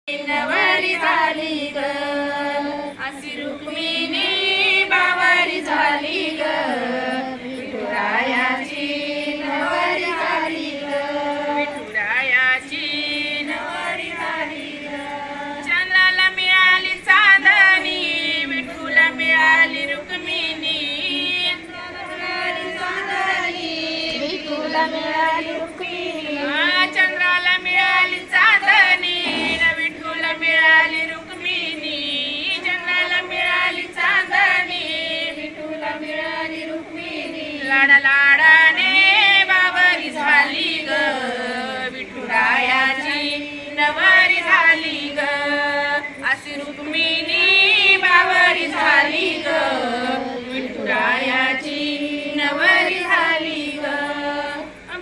नवरी झाली ग अशी रुक्मिणी बावरी झाली ग विठुरायाची नवरी झाली ग विठुरायाची नवरी झाली ग चंद्राला मिळाली चांदणी विठूला मिळाली रुक्मिणी विठूला मिळाली रुक्मिणी चंद्राला मिळाली चांदणी मिळाली रुक्मिणी चंद्राला मिळाली चांदणी विठूला मिळाली रुक्मिणी लाडा लाडाने बावरी झाली ग विठुरायाची नवरी झाली ग अशी रुक्मिणी बावरी झाली ग विठुरायाची नवरी झाली ग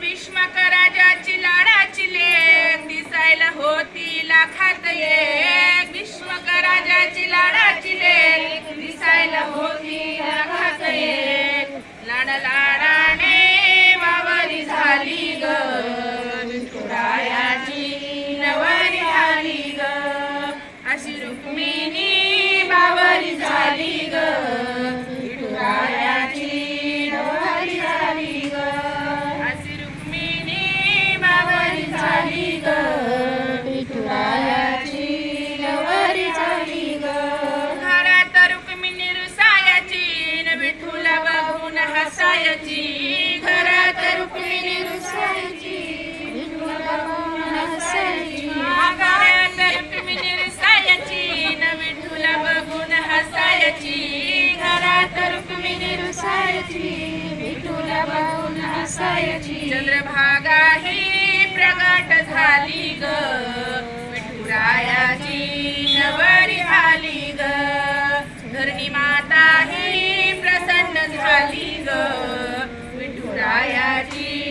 भीष्मक राजाची लाडाची लेक दिसायला होती लाखात एक भीष्मक राजाची लाडाची लेक दिसायला होती लाखात एक लाडा लाडाने बावरी झाली ग विठुरायाची नवरी झाली ग अशी रुक्मिणी बावरी झाली ग विठुरायाची नवरी झाली ग अशी रुक्मिणी बावरी झाली ग विठुरायाची नवरी झाली ग घरात रुक्मिणी रुसायाची न विठूला बघून हसायची घरात रुक्मिणी रुसायची विठूला बघून हसायची घरात रुक्मिणी रुसायची न विठूला बघून हसायची घरात रुक्मिणी रुसायची विठूला बघून हसायची चंद्रभागा ही प्रगट झाली ग विठुरायाची नवरी झाली ग धरणी माता ही प्रसन्न झाली ग विठुरायाची